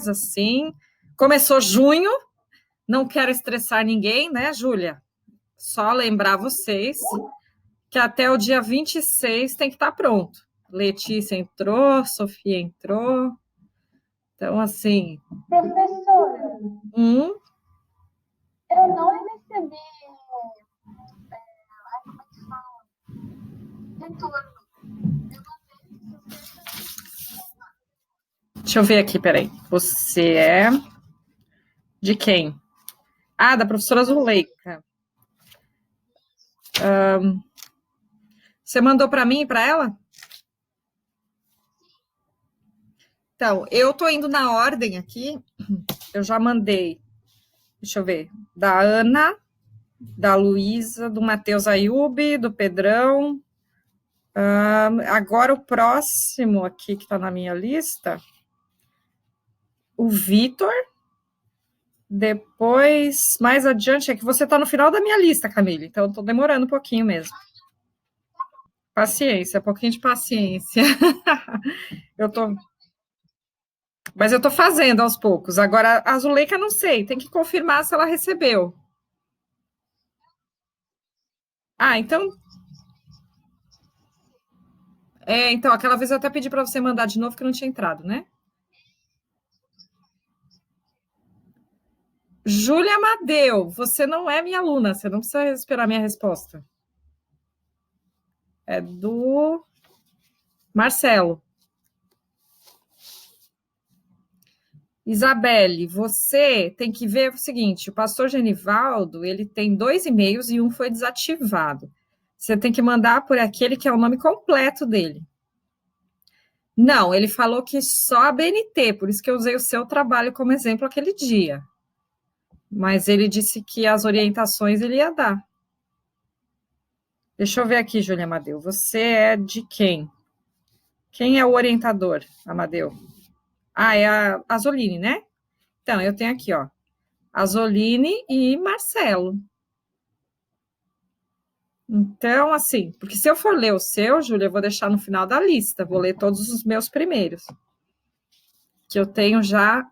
nervosa, assim. Começou junho, não quero estressar ninguém, né, Júlia? Só lembrar vocês que até o dia 26 tem que estar pronto. Letícia entrou, Sofia entrou. Então, assim... Professora, eu não recebi retorno. Deixa eu ver aqui, peraí. Você é de quem? Ah, da professora Zuleika. Você mandou para mim e para ela? Então, eu tô indo na ordem aqui. Eu já mandei, deixa eu ver, da Ana, da Luísa, do Matheus Ayub, do Pedrão. Agora o próximo aqui que está na minha lista, o Vitor. Depois, mais adiante, é que você está no final da minha lista, Camille, então eu estou demorando um pouquinho mesmo. Paciência, um pouquinho de paciência. Mas eu estou fazendo aos poucos. Agora, a Zuleika, não sei, tem que confirmar se ela recebeu. Então... então, aquela vez eu até pedi para você mandar de novo, que não tinha entrado, né? Júlia Amadeu, você não é minha aluna, você não precisa esperar minha resposta. É do Marcelo. Isabelle, você tem que ver o seguinte, o pastor Genivaldo, ele tem 2 e-mails e um foi desativado. Você tem que mandar por aquele que é o nome completo dele. Não, ele falou que só a BNT, por isso que eu usei o seu trabalho como exemplo aquele dia. Mas ele disse que as orientações ele ia dar. Deixa eu ver aqui, Júlia Amadeu. Você é de quem? Quem é o orientador, Amadeu? É a Azoline, né? Então, eu tenho aqui, ó, Azoline e Marcelo. Então, assim, porque se eu for ler o seu, Júlia, eu vou deixar no final da lista, vou ler todos os meus primeiros. Que eu tenho já...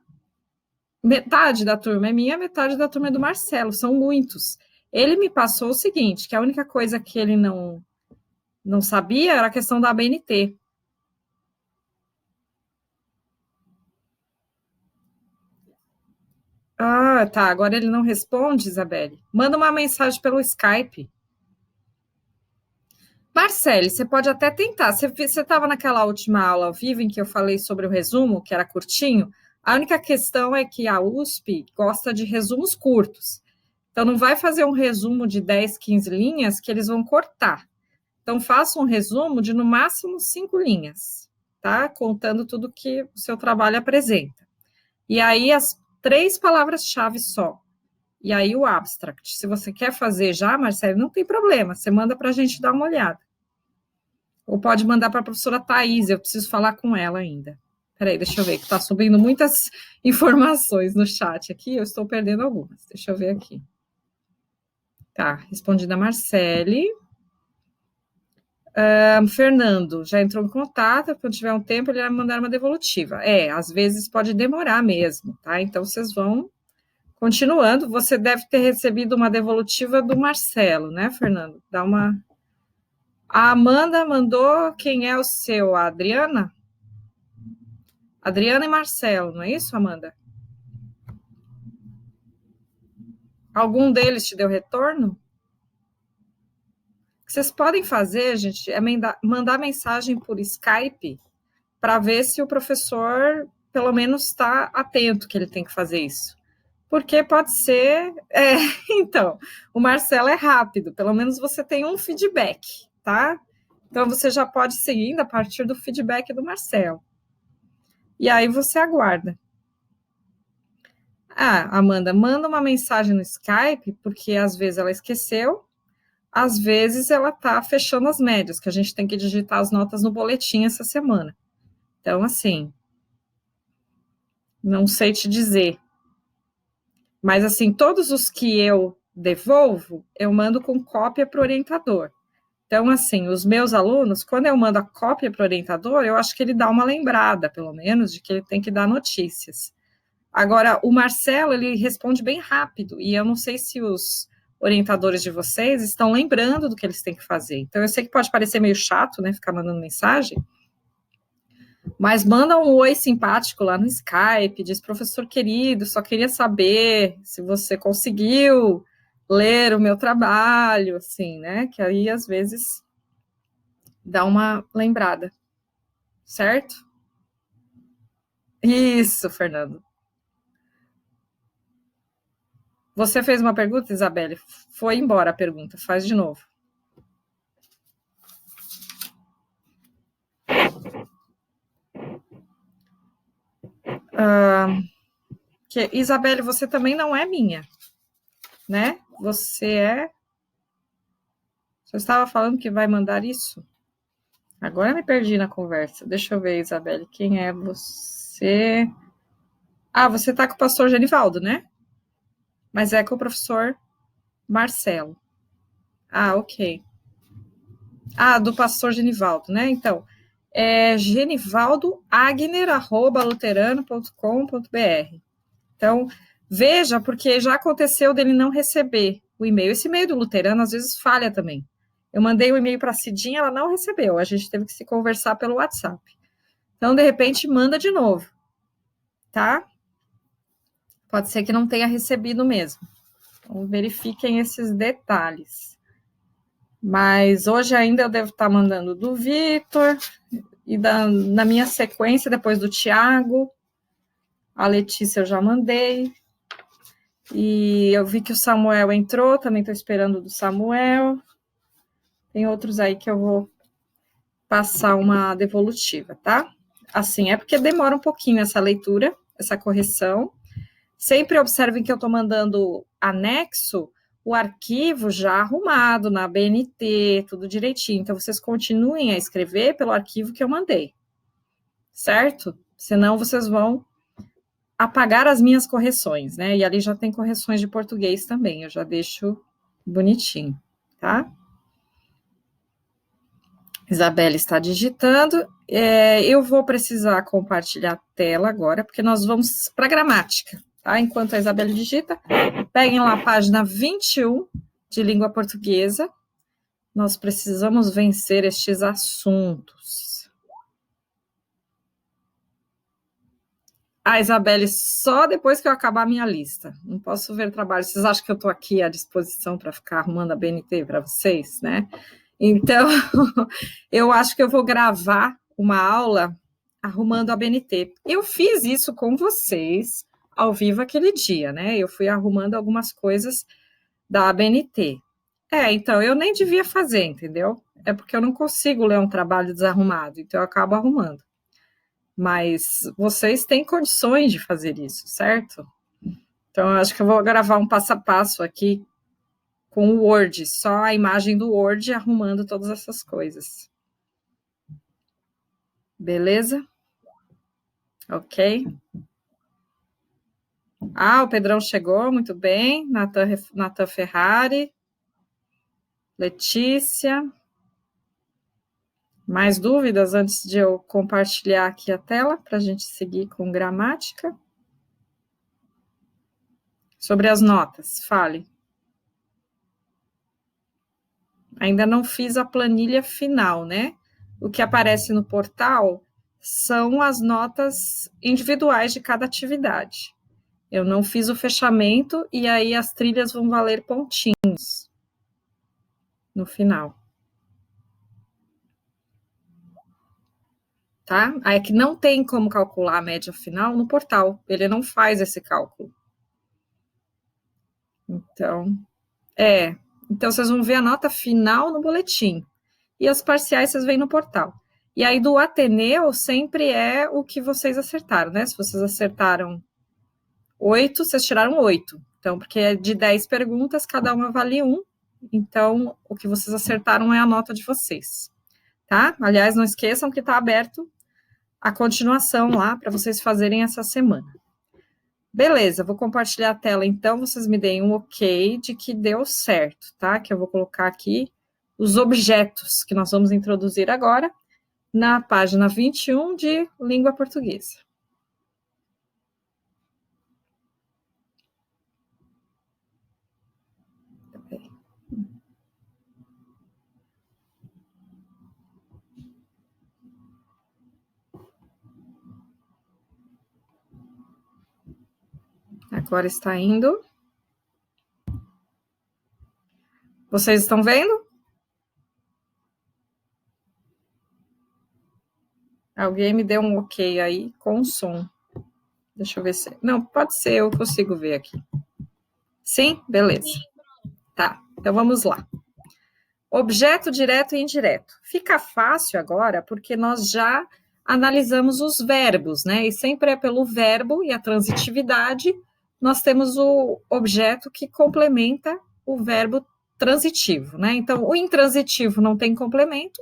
Metade da turma é minha, metade da turma é do Marcelo, são muitos. Ele me passou o seguinte, que a única coisa que ele não sabia era a questão da ABNT. Tá, agora ele não responde, Isabelle. Manda uma mensagem pelo Skype. Marcele, você pode até tentar. Você estava naquela última aula ao vivo em que eu falei sobre o resumo, que era curtinho. A única questão é que a USP gosta de resumos curtos. Então, não vai fazer um resumo de 10, 15 linhas que eles vão cortar. Então, faça um resumo de, no máximo, 5 linhas, tá? Contando tudo que o seu trabalho apresenta. E aí, as 3 palavras-chave só. E aí, o abstract. Se você quer fazer já, Marcelo, não tem problema. Você manda para a gente dar uma olhada. Ou pode mandar para a professora Thais, eu preciso falar com ela ainda. Peraí, deixa eu ver, que está subindo muitas informações no chat aqui, eu estou perdendo algumas. Deixa eu ver aqui. Tá, respondi da Marcele. Fernando, já entrou em contato, quando tiver um tempo ele vai mandar uma devolutiva. Às vezes pode demorar mesmo, tá? Então, vocês vão continuando. Você deve ter recebido uma devolutiva do Marcelo, né, Fernando? Dá uma... A Amanda mandou, quem é o seu? A Adriana? Adriana e Marcelo, não é isso, Amanda? Algum deles te deu retorno? O que vocês podem fazer, gente, é mandar mensagem por Skype para ver se o professor, pelo menos, está atento que ele tem que fazer isso. Porque pode ser... Então, o Marcelo é rápido, pelo menos você tem um feedback, tá? Então, você já pode seguir a partir do feedback do Marcelo. E aí você aguarda. Amanda, manda uma mensagem no Skype, porque às vezes ela esqueceu, às vezes ela está fechando as médias, que a gente tem que digitar as notas no boletim essa semana. Então, assim, não sei te dizer. Mas, assim, todos os que eu devolvo, eu mando com cópia para o orientador. Então, assim, os meus alunos, quando eu mando a cópia para o orientador, eu acho que ele dá uma lembrada, pelo menos, de que ele tem que dar notícias. Agora, o Marcelo, ele responde bem rápido, e eu não sei se os orientadores de vocês estão lembrando do que eles têm que fazer. Então, eu sei que pode parecer meio chato, né, ficar mandando mensagem, mas manda um oi simpático lá no Skype, diz, professor querido, só queria saber se você conseguiu ler o meu trabalho, assim, né, que aí, às vezes, dá uma lembrada, certo? Isso, Fernando. Você fez uma pergunta, Isabelle? Foi embora a pergunta, faz de novo. Isabelle, você também não é minha, né? Você estava falando que vai mandar isso? Agora eu me perdi na conversa. Deixa eu ver, Isabelle, quem é você? Ah, você está com o pastor Genivaldo, né? Mas é com o professor Marcelo. Ah, ok. Ah, do pastor Genivaldo, né? Então, é genivaldoagner@luterano.com.br. Então, veja, porque já aconteceu dele não receber o e-mail. Esse e-mail do Luterano, às vezes, falha também. Eu mandei o e-mail para a Cidinha, ela não recebeu. A gente teve que se conversar pelo WhatsApp. Então, de repente, manda de novo, tá? Pode ser que não tenha recebido mesmo. Então, verifiquem esses detalhes. Mas hoje ainda eu devo estar mandando do Vitor e na minha sequência, depois do Tiago. A Letícia eu já mandei. E eu vi que o Samuel entrou, também estou esperando do Samuel. Tem outros aí que eu vou passar uma devolutiva, tá? Assim, é porque demora um pouquinho essa leitura, essa correção. Sempre observem que eu estou mandando anexo o arquivo já arrumado na BNT, tudo direitinho. Então, vocês continuem a escrever pelo arquivo que eu mandei, certo? Senão, vocês vão apagar as minhas correções, né? E ali já tem correções de português também, eu já deixo bonitinho, tá? Isabela está digitando. Eu vou precisar compartilhar a tela agora, porque nós vamos para a gramática, tá? Enquanto a Isabela digita, peguem lá a página 21 de língua portuguesa. Nós precisamos vencer estes assuntos. Ah, Isabelle, só depois que eu acabar a minha lista. Não posso ver trabalho. Vocês acham que eu estou aqui à disposição para ficar arrumando a BNT para vocês, né? Então, eu acho que eu vou gravar uma aula arrumando a BNT. Eu fiz isso com vocês ao vivo aquele dia, né? Eu fui arrumando algumas coisas da BNT. Então, eu nem devia fazer, entendeu? É porque eu não consigo ler um trabalho desarrumado, então eu acabo arrumando. Mas vocês têm condições de fazer isso, certo? Então, eu acho que eu vou gravar um passo a passo aqui com o Word, só a imagem do Word arrumando todas essas coisas. Beleza? Ok. Ah, o Pedrão chegou, muito bem. Natan Ferrari. Letícia. Mais dúvidas antes de eu compartilhar aqui a tela, para a gente seguir com gramática? Sobre as notas, fale. Ainda não fiz a planilha final, né? O que aparece no portal são as notas individuais de cada atividade. Eu não fiz o fechamento e aí as trilhas vão valer pontinhos no final. Tá? Aí é que não tem como calcular a média final no portal. Ele não faz esse cálculo. Então, Então, vocês vão ver a nota final no boletim. E as parciais vocês veem no portal. E aí, do Ateneu, sempre é o que vocês acertaram, né? Se vocês acertaram 8, vocês tiraram 8. Então, porque é de 10 perguntas, cada uma vale 1. Então, o que vocês acertaram é a nota de vocês. Tá? Aliás, não esqueçam que está aberto a continuação lá para vocês fazerem essa semana. Beleza, vou compartilhar a tela, então, vocês me deem um ok de que deu certo, tá? Que eu vou colocar aqui os objetos que nós vamos introduzir agora na página 21 de língua portuguesa. Agora está indo. Vocês estão vendo? Alguém me deu um ok aí com o som. Deixa eu ver se... Não, pode ser, eu consigo ver aqui. Sim? Beleza. Tá, então vamos lá. Objeto direto e indireto. Fica fácil agora, porque nós já analisamos os verbos, né? E sempre é pelo verbo e a transitividade, nós temos o objeto que complementa o verbo transitivo, né? Então, o intransitivo não tem complemento,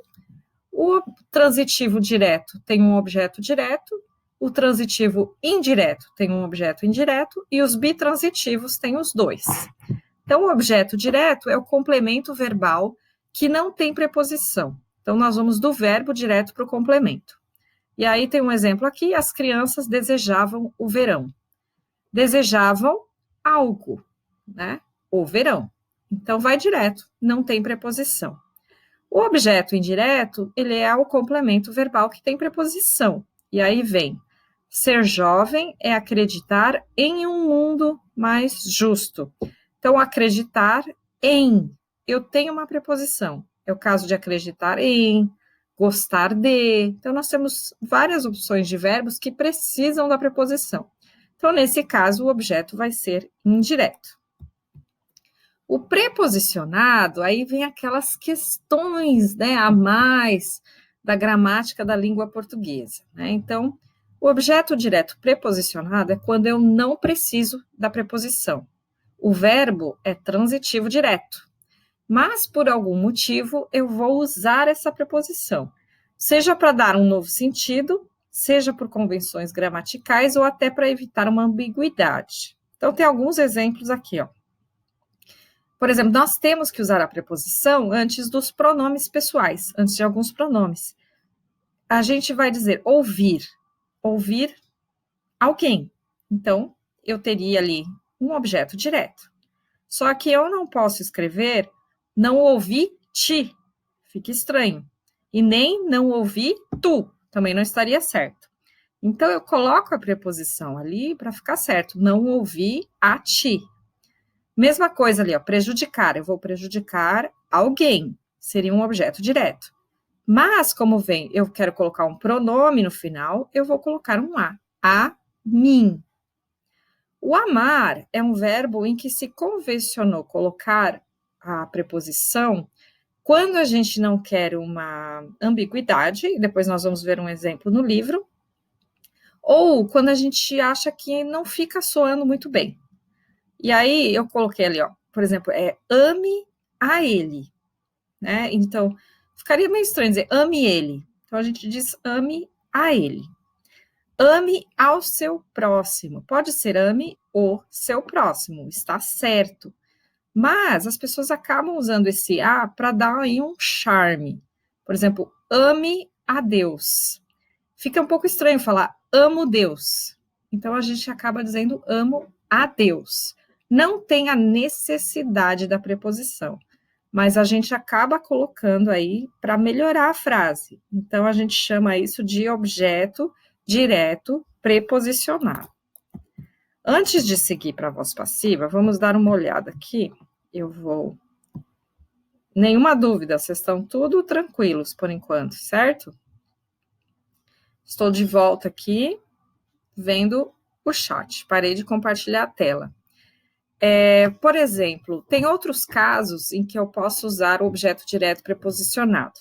o transitivo direto tem um objeto direto, o transitivo indireto tem um objeto indireto, e os bitransitivos têm os dois. Então, o objeto direto é o complemento verbal que não tem preposição. Então, nós vamos do verbo direto para o complemento. E aí tem um exemplo aqui: as crianças desejavam o verão. Desejavam algo, né? O verão. Então, vai direto, não tem preposição. O objeto indireto, ele é o complemento verbal que tem preposição. E aí vem: ser jovem é acreditar em um mundo mais justo. Então, acreditar em, eu tenho uma preposição. É o caso de acreditar em, gostar de. Então, nós temos várias opções de verbos que precisam da preposição. Então, nesse caso, o objeto vai ser indireto. O preposicionado, aí vem aquelas questões, né, a mais da gramática da língua portuguesa, né? Então, o objeto direto preposicionado é quando eu não preciso da preposição. O verbo é transitivo direto, mas por algum motivo eu vou usar essa preposição, seja para dar um novo sentido, seja por convenções gramaticais ou até para evitar uma ambiguidade. Então, tem alguns exemplos aqui, ó. Por exemplo, nós temos que usar a preposição antes dos pronomes pessoais, antes de alguns pronomes. A gente vai dizer ouvir, ouvir alguém. Então, eu teria ali um objeto direto. Só que eu não posso escrever não ouvi ti, fica estranho. E nem não ouvi tu, também não estaria certo. Então, eu coloco a preposição ali para ficar certo. Não ouvi a ti. Mesma coisa ali, ó, prejudicar. Eu vou prejudicar alguém. Seria um objeto direto. Mas, como vem, eu quero colocar um pronome no final, eu vou colocar um a. A mim. O amar é um verbo em que se convencionou colocar a preposição quando a gente não quer uma ambiguidade, e depois nós vamos ver um exemplo no livro, ou quando a gente acha que não fica soando muito bem. E aí eu coloquei ali, ó, por exemplo, ame a ele, né? Então, ficaria meio estranho dizer ame ele. Então, a gente diz ame a ele. Ame ao seu próximo. Pode ser ame o seu próximo, está certo. Mas as pessoas acabam usando esse a para dar aí um charme. Por exemplo, ame a Deus. Fica um pouco estranho falar amo Deus. Então, a gente acaba dizendo amo a Deus. Não tem a necessidade da preposição, mas a gente acaba colocando aí para melhorar a frase. Então, a gente chama isso de objeto direto preposicionado. Antes de seguir para a voz passiva, vamos dar uma olhada aqui. Eu vou... Nenhuma dúvida, vocês estão tudo tranquilos por enquanto, certo? Estou de volta aqui, vendo o chat. Parei de compartilhar a tela. Por exemplo, tem outros casos em que eu posso usar o objeto direto preposicionado.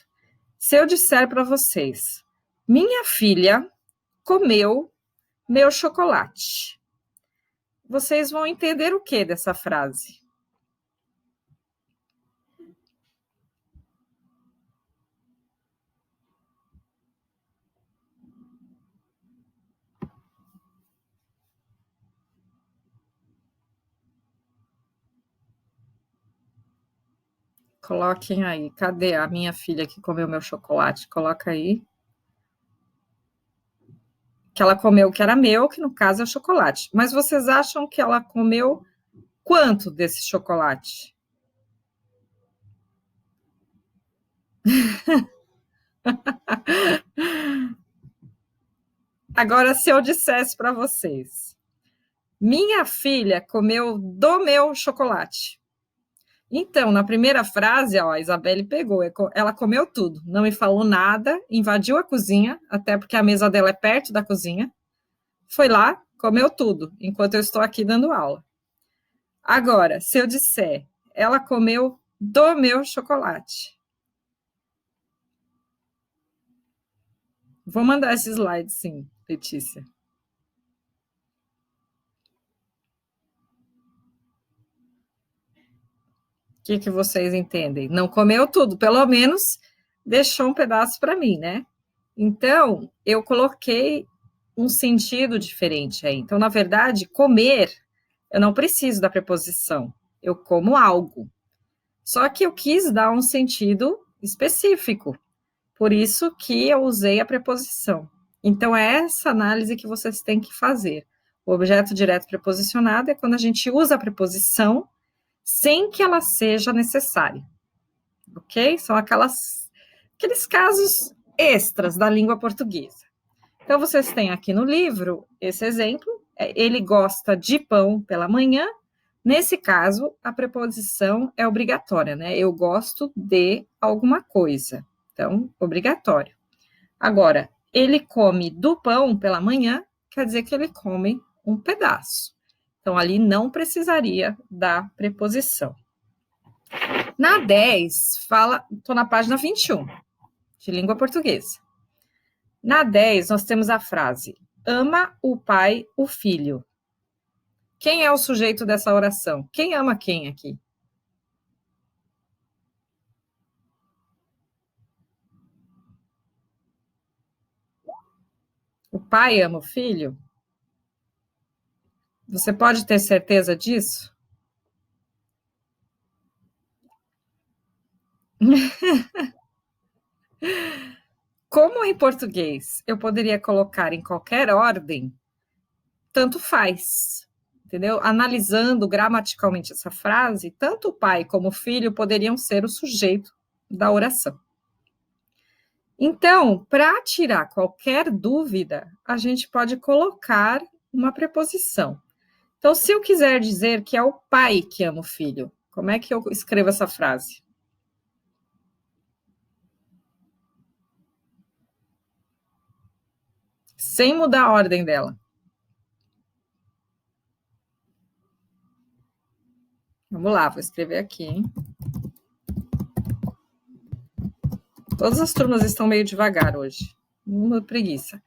Se eu disser para vocês, minha filha comeu meu chocolate, vocês vão entender o que dessa frase? Coloquem aí. Cadê a minha filha que comeu meu chocolate? Coloca aí. Que ela comeu o que era meu, que no caso é o chocolate. Mas vocês acham que ela comeu quanto desse chocolate? Agora, se eu dissesse para vocês, Minha filha comeu do meu chocolate. Então, na primeira frase, ó, a Isabelle pegou, ela comeu tudo, não me falou nada, invadiu a cozinha, até porque a mesa dela é perto da cozinha, foi lá, comeu tudo, enquanto eu estou aqui dando aula. Agora, se eu disser, ela comeu do meu chocolate. Vou mandar esse slide, sim, Letícia. O que vocês entendem? Não comeu tudo, pelo menos deixou um pedaço para mim, né? Então, eu coloquei um sentido diferente aí. Então, na verdade, comer, eu não preciso da preposição. Eu como algo. Só que eu quis dar um sentido específico. Por isso que eu usei a preposição. Então, é essa análise que vocês têm que fazer. O objeto direto preposicionado é quando a gente usa a preposição sem que ela seja necessária. Ok? São aqueles casos extras da língua portuguesa. Então, vocês têm aqui no livro esse exemplo. Ele gosta de pão pela manhã. Nesse caso, a preposição é obrigatória, né? Eu gosto de alguma coisa. Então, obrigatório. Agora, ele come do pão pela manhã, quer dizer que ele come um pedaço. Então, ali não precisaria da preposição. Na 10, estou na página 21, de língua portuguesa. Na 10, nós temos a frase, ama o pai, o filho. Quem é o sujeito dessa oração? Quem ama quem aqui? O pai ama o filho? Você pode ter certeza disso? Como em português eu poderia colocar em qualquer ordem, tanto faz, entendeu? Analisando gramaticalmente essa frase, tanto o pai como o filho poderiam ser o sujeito da oração. Então, para tirar qualquer dúvida, a gente pode colocar uma preposição. Então, se eu quiser dizer que é o pai que ama o filho, como é que eu escrevo essa frase? Sem mudar a ordem dela. Vamos lá, vou escrever aqui, hein? Todas as turmas estão meio devagar hoje. Uma preguiça.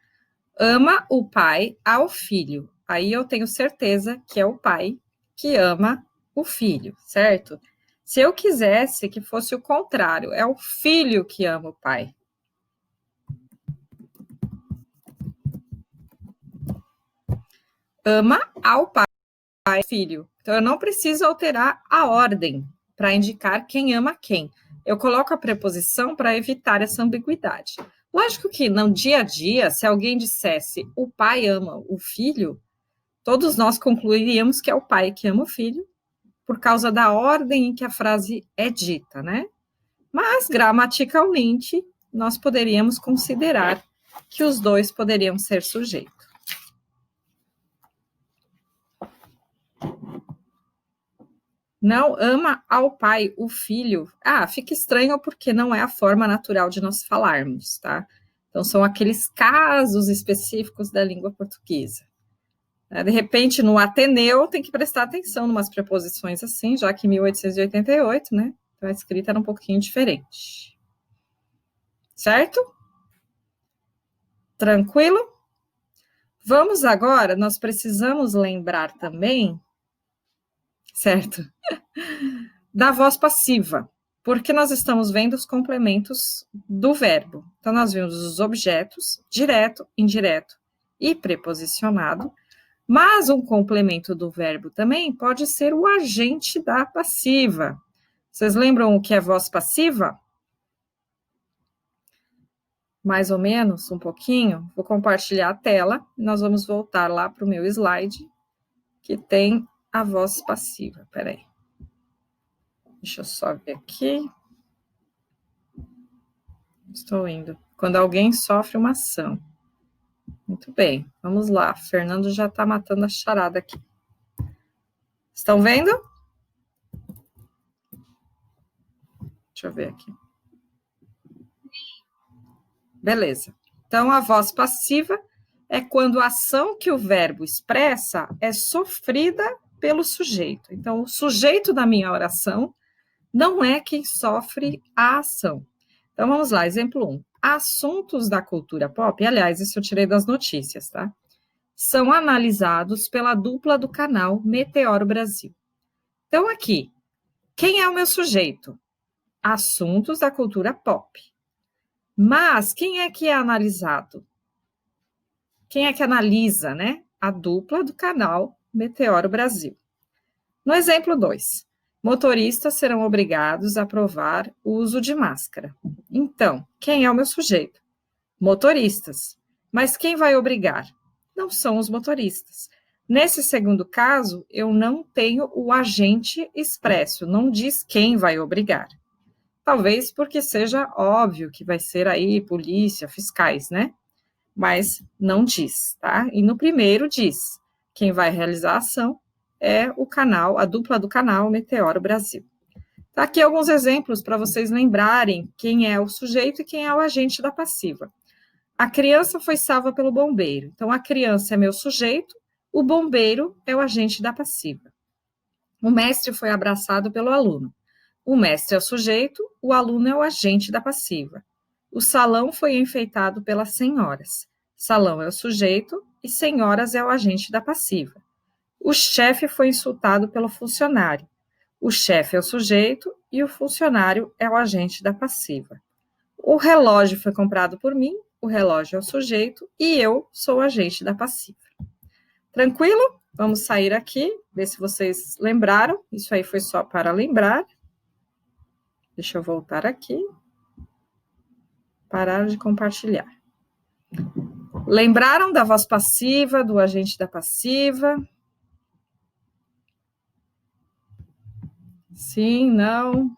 Ama o pai ao filho. Aí eu tenho certeza que é o pai que ama o filho, certo? Se eu quisesse que fosse o contrário, é o filho que ama o pai. Ama ao pai e filho. Então, eu não preciso alterar a ordem para indicar quem ama quem. Eu coloco a preposição para evitar essa ambiguidade. Lógico que no dia a dia, se alguém dissesse o pai ama o filho, todos nós concluiríamos que é o pai que ama o filho, por causa da ordem em que a frase é dita, né? Mas, gramaticalmente, nós poderíamos considerar que os dois poderiam ser sujeitos. Não ama ao pai o filho. Ah, fica estranho porque não é a forma natural de nós falarmos, tá? Então, são aqueles casos específicos da língua portuguesa. De repente, no Ateneu, tem que prestar atenção em umas preposições assim, já que em 1888, né? Então, a escrita era um pouquinho diferente. Certo? Tranquilo? Vamos agora, nós precisamos lembrar também, certo? Da voz passiva, porque nós estamos vendo os complementos do verbo. Então, nós vimos os objetos, direto, indireto e preposicionado, mas um complemento do verbo também pode ser o agente da passiva. Vocês lembram o que é voz passiva? Mais ou menos, um pouquinho. Vou compartilhar a tela e nós vamos voltar lá para o meu slide, que tem a voz passiva. Peraí. Deixa eu só ver aqui. Estou indo. Quando alguém sofre uma ação. Muito bem, vamos lá. Fernando já está matando a charada aqui. Estão vendo? Deixa eu ver aqui. Beleza. Então, a voz passiva é quando a ação que o verbo expressa é sofrida pelo sujeito. Então, o sujeito da minha oração não é quem sofre a ação. Então, vamos lá, exemplo 1. Assuntos da cultura pop, aliás, isso eu tirei das notícias, tá? São analisados pela dupla do canal Meteoro Brasil. Então, aqui, quem é o meu sujeito? Assuntos da cultura pop. Mas quem é que é analisado? Quem é que analisa, né? A dupla do canal Meteoro Brasil. No exemplo 2, motoristas serão obrigados a provar o uso de máscara. Então, quem é o meu sujeito? Motoristas. Mas quem vai obrigar? Não são os motoristas. Nesse segundo caso, eu não tenho o agente expresso, não diz quem vai obrigar. Talvez porque seja óbvio que vai ser aí polícia, fiscais, né? Mas não diz, tá? E no primeiro diz, quem vai realizar a ação é o canal, a dupla do canal Meteoro Brasil. Tá aqui alguns exemplos para vocês lembrarem quem é o sujeito e quem é o agente da passiva. A criança foi salva pelo bombeiro. Então, a criança é meu sujeito, o bombeiro é o agente da passiva. O mestre foi abraçado pelo aluno. O mestre é o sujeito, o aluno é o agente da passiva. O salão foi enfeitado pelas senhoras. Salão é o sujeito e senhoras é o agente da passiva. O chefe foi insultado pelo funcionário. O chefe é o sujeito e o funcionário é o agente da passiva. O relógio foi comprado por mim, o relógio é o sujeito e eu sou o agente da passiva. Tranquilo? Vamos sair aqui, ver se vocês lembraram. Isso aí foi só para lembrar. Deixa eu voltar aqui. Parar de compartilhar. Lembraram da voz passiva, do agente da passiva? Sim, não?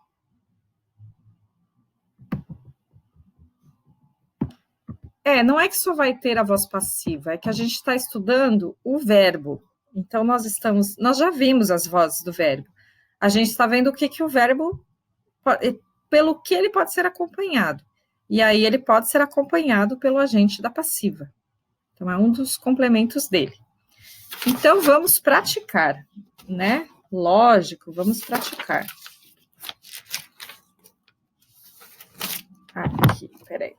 Não é que só vai ter a voz passiva, é que a gente está estudando o verbo. Então, nós já vimos as vozes do verbo. A gente está vendo o que o verbo, pelo que ele pode ser acompanhado. E aí, ele pode ser acompanhado pelo agente da passiva. Então, é um dos complementos dele. Então, vamos praticar, né? Lógico, vamos praticar. Aqui, peraí.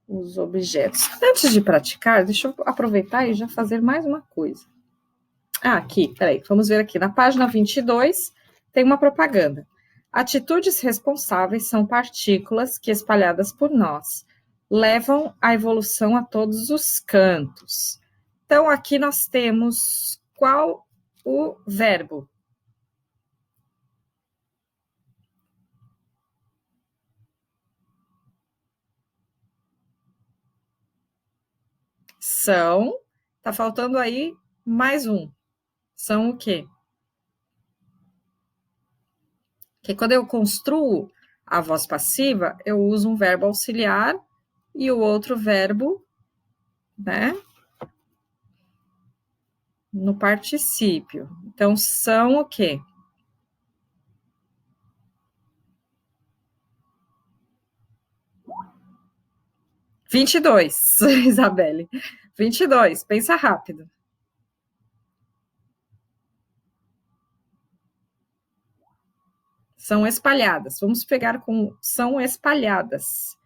Os objetos. Antes de praticar, deixa eu aproveitar e já fazer mais uma coisa. Aqui, peraí, vamos ver aqui. Na página 22, tem uma propaganda. Atitudes responsáveis são partículas que, espalhadas por nós, levam a evolução a todos os cantos. Então, aqui nós temos qual o verbo? São, tá faltando aí mais um. São o quê? Porque quando eu construo a voz passiva, eu uso um verbo auxiliar e o outro verbo, né, no particípio. Então, são o quê? — 22, Isabelle. 22, pensa rápido. São espalhadas. Vamos pegar com são espalhadas.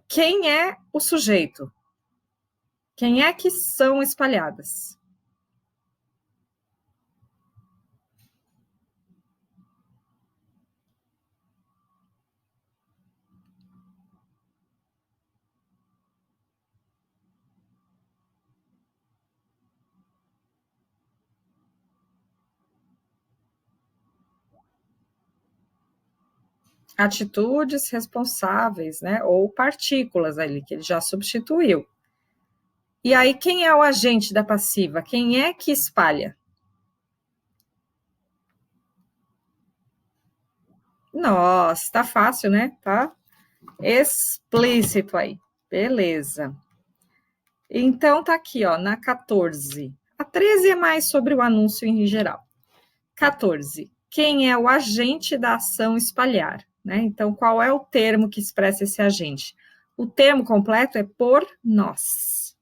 Quem é o sujeito? Quem é que são espalhadas? Atitudes responsáveis, né? Ou partículas ali, que ele já substituiu. E aí, quem é o agente da passiva? Quem é que espalha? Nossa, tá fácil, né? Tá explícito aí. Beleza. Então, tá aqui, ó, na 14. 13 é mais sobre o anúncio em geral. 14. Quem é o agente da ação espalhar? Né? Então, qual é o termo que expressa esse agente? O termo completo é por nós.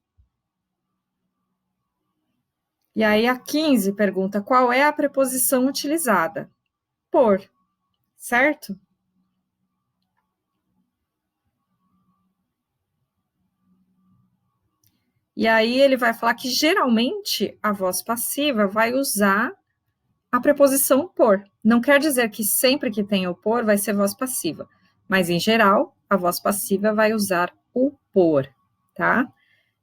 E aí, a 15 pergunta, qual é a preposição utilizada? Por, certo? E aí, ele vai falar que, geralmente, a voz passiva vai usar a preposição por. Não quer dizer que sempre que tem o por vai ser voz passiva, mas, em geral, a voz passiva vai usar o por, tá?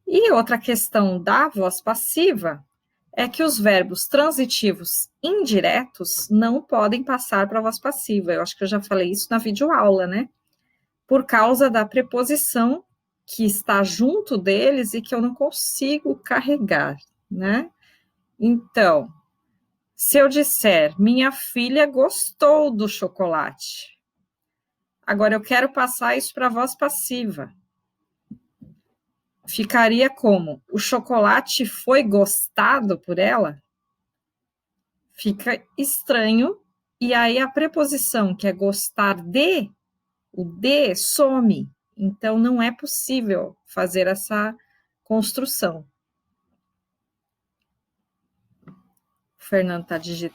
E outra questão da voz passiva é que os verbos transitivos indiretos não podem passar para a voz passiva. Eu acho que eu já falei isso na videoaula, né? Por causa da preposição que está junto deles e que eu não consigo carregar, né? Então, se eu disser, minha filha gostou do chocolate, agora eu quero passar isso para a voz passiva. Ficaria como? O chocolate foi gostado por ela? Fica estranho. E aí a preposição, que é gostar de, o de some. Então, não é possível fazer essa construção. O Fernando está digitando.